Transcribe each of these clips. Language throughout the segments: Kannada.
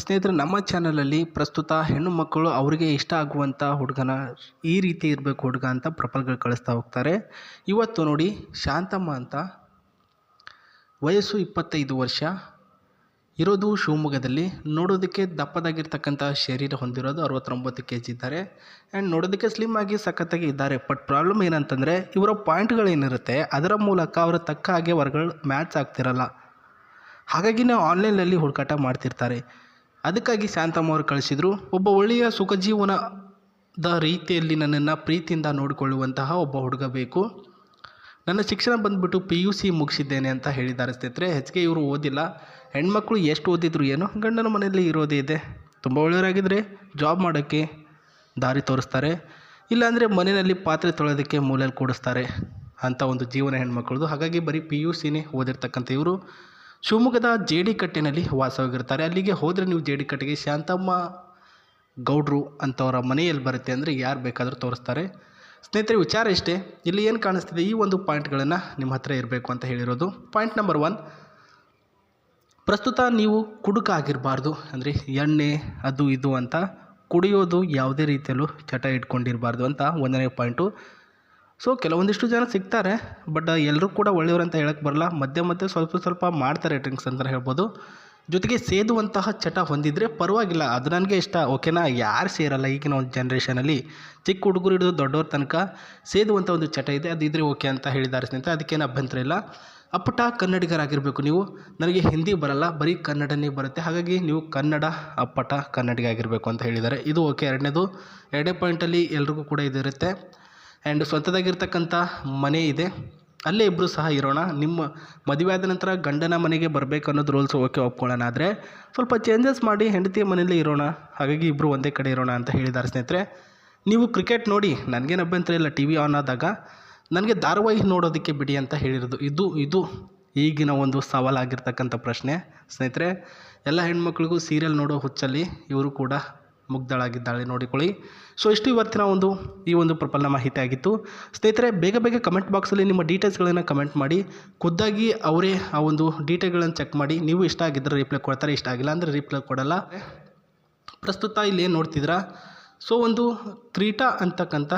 ಸ್ನೇಹಿತರೆ, ನಮ್ಮ ಚಾನಲಲ್ಲಿ ಪ್ರಸ್ತುತ ಹೆಣ್ಣು ಮಕ್ಕಳು ಅವರಿಗೆ ಇಷ್ಟ ಆಗುವಂಥ ಹುಡುಗನ ಈ ರೀತಿ ಇರಬೇಕು ಹುಡುಗ ಅಂತ ಪ್ರಪಲ್ಗಳು ಕಳಿಸ್ತಾ ಹೋಗ್ತಾರೆ. ಇವತ್ತು ನೋಡಿ, ಶಾಂತಮ್ಮ ಅಂತ, ವಯಸ್ಸು 25 ವರ್ಷ, ಇರೋದು ಶಿವಮೊಗ್ಗದಲ್ಲಿ. ನೋಡೋದಕ್ಕೆ ದಪ್ಪದಾಗಿರ್ತಕ್ಕಂಥ ಶರೀರ ಹೊಂದಿರೋದು, 69 kg ಇದ್ದಾರೆ. ಆ್ಯಂಡ್ ನೋಡೋದಕ್ಕೆ ಸ್ಲಿಮ್ ಆಗಿ ಸಖತ್ತಾಗಿ ಇದ್ದಾರೆ. ಬಟ್ ಪ್ರಾಬ್ಲಮ್ ಏನಂತಂದರೆ, ಇವರ ಪಾಯಿಂಟ್ಗಳೇನಿರುತ್ತೆ ಅದರ ಮೂಲಕ ಅವರ ತಕ್ಕ ಹಾಗೆ ವರ್ಗಗಳು ಮ್ಯಾಚ್ ಆಗ್ತಿರಲ್ಲ. ಹಾಗಾಗಿ ನಾವು ಆನ್ಲೈನಲ್ಲಿ ಹುಡುಕಾಟ ಮಾಡ್ತಿರ್ತಾರೆ. ಅದಕ್ಕಾಗಿ ಶಾಂತಮ್ಮ ಅವರು ಕಳಿಸಿದರು. ಒಬ್ಬ ಒಳ್ಳೆಯ ಸುಖ ಜೀವನದ ರೀತಿಯಲ್ಲಿ ನನ್ನನ್ನು ಪ್ರೀತಿಯಿಂದ ನೋಡಿಕೊಳ್ಳುವಂತಹ ಒಬ್ಬ ಹುಡುಗ ಬೇಕು. ನನ್ನ ಶಿಕ್ಷಣ ಬಂದುಬಿಟ್ಟು PUC ಮುಗಿಸಿದ್ದೇನೆ ಅಂತ ಹೇಳಿದ್ದಾರೆ ಸ್ನೇಹಿತರೆ. ಹೆಚ್ಚಿಗೆ ಇವರು ಓದಿಲ್ಲ. ಹೆಣ್ಮಕ್ಳು ಎಷ್ಟು ಓದಿದ್ರು ಏನೋ, ಗಂಡನ ಮನೆಯಲ್ಲಿ ಇರೋದೇ ಇದೆ. ತುಂಬ ಒಳ್ಳೆಯವರಾಗಿದ್ದರೆ ಜಾಬ್ ಮಾಡೋಕ್ಕೆ ದಾರಿ ತೋರಿಸ್ತಾರೆ, ಇಲ್ಲಾಂದರೆ ಮನೆಯಲ್ಲಿ ಪಾತ್ರೆ ತೊಳೆಯೋದಕ್ಕೆ ಮೂಲೆಯಲ್ಲಿ ಕೂಡಿಸ್ತಾರೆ ಅಂಥ ಒಂದು ಜೀವನ ಹೆಣ್ಮಕ್ಳದು. ಹಾಗಾಗಿ ಬರೀ PUCನೇ ಓದಿರ್ತಕ್ಕಂಥ ಇವರು ಶಿವಮೊಗ್ಗದ JD ಕಟ್ಟೆನಲ್ಲಿ ವಾಸವಾಗಿರ್ತಾರೆ. ಅಲ್ಲಿಗೆ ಹೋದರೆ ನೀವು JD ಕಟ್ಟೆಗೆ ಶಾಂತಮ್ಮ ಗೌಡ್ರು ಅಂಥವರ ಮನೆಯಲ್ಲಿ ಬರುತ್ತೆ ಅಂದರೆ ಯಾರು ಬೇಕಾದರೂ ತೋರಿಸ್ತಾರೆ. ಸ್ನೇಹಿತರೆ, ವಿಚಾರ ಇಷ್ಟೇ. ಇಲ್ಲಿ ಏನು ಕಾಣಿಸ್ತಿದೆ, ಈ ಒಂದು ಪಾಯಿಂಟ್ಗಳನ್ನು ನಿಮ್ಮ ಹತ್ರ ಇರಬೇಕು ಅಂತ ಹೇಳಿರೋದು. ಪಾಯಿಂಟ್ ನಂಬರ್ 1, ಪ್ರಸ್ತುತ ನೀವು ಕುಡುಕ ಆಗಿರಬಾರ್ದು. ಅಂದರೆ ಎಣ್ಣೆ ಅದು ಇದು ಅಂತ ಕುಡಿಯೋದು ಯಾವುದೇ ರೀತಿಯಲ್ಲೂ ಚಟ ಇಟ್ಕೊಂಡಿರಬಾರ್ದು ಅಂತ 1ನೇ ಪಾಯಿಂಟು. ಸೊ ಕೆಲವೊಂದಿಷ್ಟು ಜನ ಸಿಗ್ತಾರೆ, ಬಟ್ ಎಲ್ಲರೂ ಕೂಡ ಒಳ್ಳೆಯವರು ಅಂತ ಹೇಳಕ್ಕೆ ಬರಲ್ಲ. ಮಧ್ಯೆ ಸ್ವಲ್ಪ ಮಾಡ್ತಾರೆ ಡ್ರಿಂಕ್ಸ್ ಅಂತ ಹೇಳ್ಬೋದು. ಜೊತೆಗೆ ಸೇದುವಂತಹ ಚಟ ಹೊಂದಿದರೆ ಪರವಾಗಿಲ್ಲ, ಅದು ನನಗೆ ಇಷ್ಟ, ಓಕೆನಾ. ಯಾರು ಸೇರಲ್ಲ ಈಗಿನ ಒಂದು ಜನ್ರೇಷನಲ್ಲಿ. ಚಿಕ್ಕ ಹುಡುಗರು ಹಿಡಿದು ದೊಡ್ಡವ್ರ ತನಕ ಸೇದುವಂಥ ಒಂದು ಚಟ ಇದೆ, ಅದು ಇದ್ರೆ ಓಕೆ ಅಂತ ಹೇಳಿದ್ದಾರೆ ಸ್ನೇಹಿತರೆ. ಅದಕ್ಕೇನು ಅಭ್ಯಂತರ ಇಲ್ಲ. ಅಪ್ಪಟ ಕನ್ನಡಿಗರಾಗಿರಬೇಕು ನೀವು. ನನಗೆ ಹಿಂದಿ ಬರಲ್ಲ, ಬರೀ ಕನ್ನಡನೇ ಬರುತ್ತೆ. ಹಾಗಾಗಿ ನೀವು ಕನ್ನಡ ಅಪ್ಪಟ ಕನ್ನಡಿಗ ಆಗಿರಬೇಕು ಅಂತ ಹೇಳಿದ್ದಾರೆ. ಇದು ಓಕೆ. ಎರಡನೇ ಪಾಯಿಂಟಲ್ಲಿ ಎಲ್ರಿಗೂ ಕೂಡ ಇದಿರುತ್ತೆ. ಆ್ಯಂಡ್ ಸ್ವಂತದಾಗಿರ್ತಕ್ಕಂಥ ಮನೆ ಇದೆ, ಅಲ್ಲೇ ಇಬ್ಬರು ಸಹ ಇರೋಣ. ನಿಮ್ಮ ಮದುವೆ ಆದ ನಂತರ ಗಂಡನ ಮನೆಗೆ ಬರಬೇಕು ಅನ್ನೋದು ರೂಲ್ಸ್ ಓಕೆ, ಒಪ್ಕೊಳ್ಳೋಣ. ಆದರೆ ಸ್ವಲ್ಪ ಚೇಂಜಸ್ ಮಾಡಿ ಹೆಂಡತಿಯ ಮನೆಯಲ್ಲೇ ಇರೋಣ, ಹಾಗಾಗಿ ಇಬ್ಬರು ಒಂದೇ ಕಡೆ ಇರೋಣ ಅಂತ ಹೇಳಿದ್ದಾರೆ ಸ್ನೇಹಿತರೆ. ನೀವು ಕ್ರಿಕೆಟ್ ನೋಡಿ, ನನಗೇನು ಅಭ್ಯಂತರ ಇಲ್ಲ. TV ಆನ್ ಆದಾಗ ನನಗೆ ಧಾರಾವಾಹಿ ನೋಡೋದಕ್ಕೆ ಬಿಡಿ ಅಂತ ಹೇಳಿರೋದು. ಇದು ಈಗಿನ ಒಂದು ಸವಾಲಾಗಿರ್ತಕ್ಕಂಥ ಪ್ರಶ್ನೆ ಸ್ನೇಹಿತರೆ. ಎಲ್ಲ ಹೆಣ್ಮಕ್ಳಿಗೂ ಸೀರಿಯಲ್ ನೋಡೋ ಹುಚ್ಚಲ್ಲಿ ಇವರು ಕೂಡ ಮುಗ್ಧಳಾಗಿದ್ದಾಳೆ, ನೋಡಿಕೊಳ್ಳಿ. ಸೊ ಇಷ್ಟು ಇವತ್ತಿನ ಈ ಒಂದು ಪ್ರಪಲ್ನ ಮಾಹಿತಿ ಆಗಿತ್ತು ಸ್ನೇಹಿತರೆ. ಬೇಗ ಕಮೆಂಟ್ ಬಾಕ್ಸಲ್ಲಿ ನಿಮ್ಮ ಡೀಟೇಲ್ಸ್ಗಳನ್ನು ಕಮೆಂಟ್ ಮಾಡಿ. ಖುದ್ದಾಗಿ ಅವರೇ ಆ ಒಂದು ಡೀಟೇಲ್ಗಳನ್ನು ಚೆಕ್ ಮಾಡಿ. ನೀವು ಇಷ್ಟ ಆಗಿದ್ದರೆ ರಿಪ್ಲೈ ಕೊಡ್ತಾರೆ, ಇಷ್ಟ ಆಗಿಲ್ಲ ಅಂದರೆ ರಿಪ್ಲೈ ಕೊಡಲ್ಲ. ಪ್ರಸ್ತುತ ಇಲ್ಲಿ ಏನು ನೋಡ್ತಿದ್ದೀರಾ, ಸೊ ಒಂದು ಕ್ರೀಟಾ ಅಂತಕ್ಕಂಥ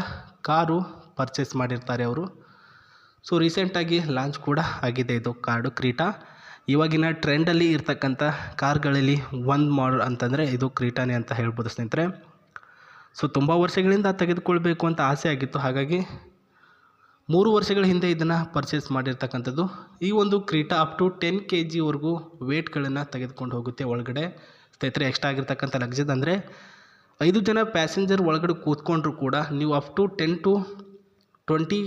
ಕಾರು ಪರ್ಚೇಸ್ ಮಾಡಿರ್ತಾರೆ ಅವರು. ಸೊ ರೀಸೆಂಟಾಗಿ ಲಾಂಚ್ ಕೂಡ ಆಗಿದೆ ಇದು ಕಾರ್ಡು ಕ್ರೀಟಾ. ಇವಾಗಿನ ಟ್ರೆಂಡಲ್ಲಿ ಇರ್ತಕ್ಕಂಥ ಕಾರ್ಗಳಲ್ಲಿ ಒಂದು ಮಾಡೆಲ್ ಅಂತಂದರೆ ಇದು ಕ್ರೀಟಾನೇ ಅಂತ ಹೇಳ್ಬೋದು ಸ್ನೇಹಿತರೆ. ಸೊ ತುಂಬ ವರ್ಷಗಳಿಂದ ತೆಗೆದುಕೊಳ್ಬೇಕು ಅಂತ ಆಸೆ ಆಗಿತ್ತು. ಹಾಗಾಗಿ 3 ವರ್ಷಗಳ ಹಿಂದೆ ಇದನ್ನು ಪರ್ಚೇಸ್ ಮಾಡಿರ್ತಕ್ಕಂಥದ್ದು. ಈ ಒಂದು ಕ್ರೀಟಾ ಅಪ್ ಟು 10 kgವರೆಗೂ ವೇಟ್ಗಳನ್ನು ತೆಗೆದುಕೊಂಡು ಹೋಗುತ್ತೆ ಒಳಗಡೆ ಸ್ನೇಹಿತರೆ. ಎಕ್ಸ್ಟ್ರಾ ಆಗಿರ್ತಕ್ಕಂಥ ಲಗೇಜ್ ಅಂದರೆ 5 ಜನ ಪ್ಯಾಸೆಂಜರ್ ಒಳಗಡೆ ಕೂತ್ಕೊಂಡ್ರು ಕೂಡ ನೀವು ಅಪ್ ಟು 10 to 20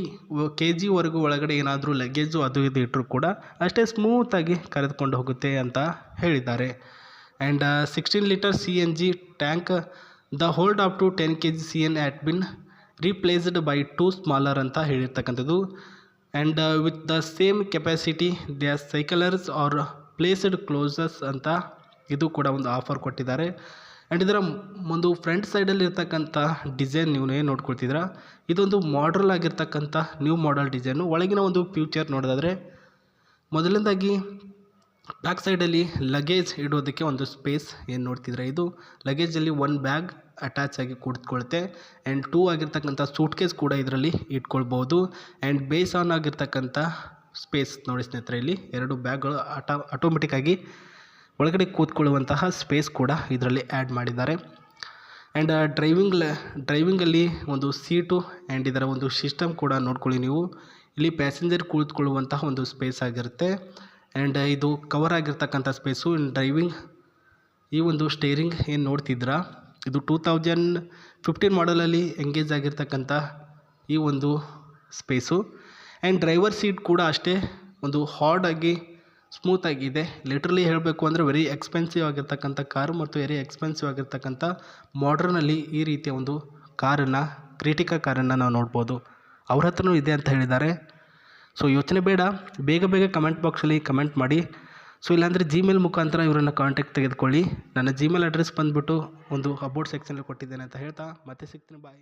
kgವರೆಗೂ ಒಳಗಡೆ ಏನಾದರೂ ಲಗೇಜು ಅದು ಇದು ಇಟ್ಟರು ಕೂಡ ಅಷ್ಟೇ ಸ್ಮೂತಾಗಿ ಕರೆದುಕೊಂಡು ಹೋಗುತ್ತೆ ಅಂತ ಹೇಳಿದ್ದಾರೆ. And 16 litre CNG tank, the hold up to 10 kg CN had been replaced by 2 smaller ಅಂತ ಹೇಳಿರ್ತಕ್ಕಂಥದ್ದು. And with the same capacity the cylinders are placed closes ಅಂತ ಇದು ಕೂಡ ಒಂದು ಆಫರ್ ಕೊಟ್ಟಿದ್ದಾರೆ. ಆ್ಯಂಡ್ ಇದರ ಒಂದು ಫ್ರಂಟ್ ಸೈಡಲ್ಲಿ ಇರ್ತಕ್ಕಂಥ ಡಿಸೈನ್ ನೀವು ಏನು ನೋಡ್ಕೊಳ್ತಿದ್ದೀರಾ, ಇದೊಂದು ಮಾಡಲ್ ಆಗಿರ್ತಕ್ಕಂಥ ನ್ಯೂ ಮಾಡೆಲ್ ಡಿಸೈನು. ಒಳಗಿನ ಒಂದು ಫ್ಯೂಚರ್ ನೋಡೋದಾದರೆ, ಮೊದಲನೇದಾಗಿ ಬ್ಯಾಕ್ ಸೈಡಲ್ಲಿ ಲಗೇಜ್ ಇಡೋದಕ್ಕೆ ಒಂದು ಸ್ಪೇಸ್ ಏನು ನೋಡ್ತಿದ್ರೆ, ಇದು ಲಗೇಜಲ್ಲಿ 1 ಬ್ಯಾಗ್ ಅಟ್ಯಾಚ್ ಆಗಿ ಕೂತ್ಕೊಳುತ್ತೆ. ಆ್ಯಂಡ್ 2 ಆಗಿರ್ತಕ್ಕಂಥ ಸೂಟ್ಕೇಸ್ ಕೂಡ ಇದರಲ್ಲಿ ಇಟ್ಕೊಳ್ಬೋದು. ಆ್ಯಂಡ್ ಬೇಸ್ ಆನ್ ಆಗಿರ್ತಕ್ಕಂಥ ಸ್ಪೇಸ್ ನೋಡಿ ಸ್ನೇಹಿತರೆ, ಇಲ್ಲಿ 2 ಬ್ಯಾಗ್ಗಳು ಆಟೋಮೆಟಿಕ್ಕಾಗಿ ಒಳಗಡೆ ಕೂತ್ಕೊಳ್ಳುವಂತಹ ಸ್ಪೇಸ್ ಕೂಡ ಇದರಲ್ಲಿ ಆ್ಯಡ್ ಮಾಡಿದ್ದಾರೆ. ಆ್ಯಂಡ್ ಡ್ರೈವಿಂಗಲ್ಲಿ ಒಂದು ಸೀಟು ಆ್ಯಂಡ್ ಇದರ ಒಂದು ಸಿಸ್ಟಮ್ ಕೂಡ ನೋಡ್ಕೊಳ್ಳಿ ನೀವು. ಇಲ್ಲಿ ಪ್ಯಾಸೆಂಜರ್ ಕುಳಿತುಕೊಳ್ಳುವಂತಹ ಒಂದು ಸ್ಪೇಸ್ ಆಗಿರುತ್ತೆ. ಆ್ಯಂಡ್ ಇದು ಕವರ್ ಆಗಿರ್ತಕ್ಕಂಥ ಸ್ಪೇಸು. ಡ್ರೈವಿಂಗ್ ಈ ಒಂದು ಸ್ಟೇರಿಂಗ್ ಏನು ನೋಡ್ತಿದ್ರಾ, ಇದು 2015 ಮಾಡಲಲ್ಲಿ ಎಂಗೇಜ್ ಆಗಿರ್ತಕ್ಕಂಥ ಈ ಒಂದು ಸ್ಪೇಸು. ಆ್ಯಂಡ್ ಡ್ರೈವರ್ ಸೀಟ್ ಕೂಡ ಅಷ್ಟೇ ಒಂದು ಹಾರ್ಡಾಗಿ ಸ್ಮೂತಾಗಿದೆ. ಲಿಟ್ರಲಿ ಹೇಳಬೇಕು ಅಂದರೆ ವೆರಿ ಎಕ್ಸ್ಪೆನ್ಸಿವ್ ಆಗಿರ್ತಕ್ಕಂಥ ಕಾರು ಮತ್ತು ವೆರಿ ಎಕ್ಸ್ಪೆನ್ಸಿವ್ ಆಗಿರ್ತಕ್ಕಂಥ ಮಾಡ್ರನಲ್ಲಿ ಈ ರೀತಿಯ ಒಂದು ಕಾರನ್ನು, ಕ್ರಿಟಿಕಾ ಕಾರನ್ನು ನಾವು ನೋಡ್ಬೋದು. ಅವ್ರ ಹತ್ರನೂ ಇದೆ ಅಂತ ಹೇಳಿದ್ದಾರೆ. ಸೊ ಯೋಚನೆ ಬೇಡ, ಬೇಗ ಕಮೆಂಟ್ ಬಾಕ್ಸಲ್ಲಿ ಕಮೆಂಟ್ ಮಾಡಿ. ಸೊ ಇಲ್ಲಾಂದರೆ Gmail ಮುಖಾಂತರ ಇವರನ್ನು ಕಾಂಟ್ಯಾಕ್ಟ್ ತೆಗೆದುಕೊಳ್ಳಿ. ನನ್ನ Gmail ಅಡ್ರೆಸ್ ಬಂದುಬಿಟ್ಟು ಒಂದು ಅಬೌಟ್ ಸೆಕ್ಷನಲ್ಲಿ ಕೊಟ್ಟಿದ್ದೇನೆ ಅಂತ ಹೇಳ್ತಾ ಮತ್ತೆ ಸಿಗ್ತೀನಿ. ಬಾಯ್.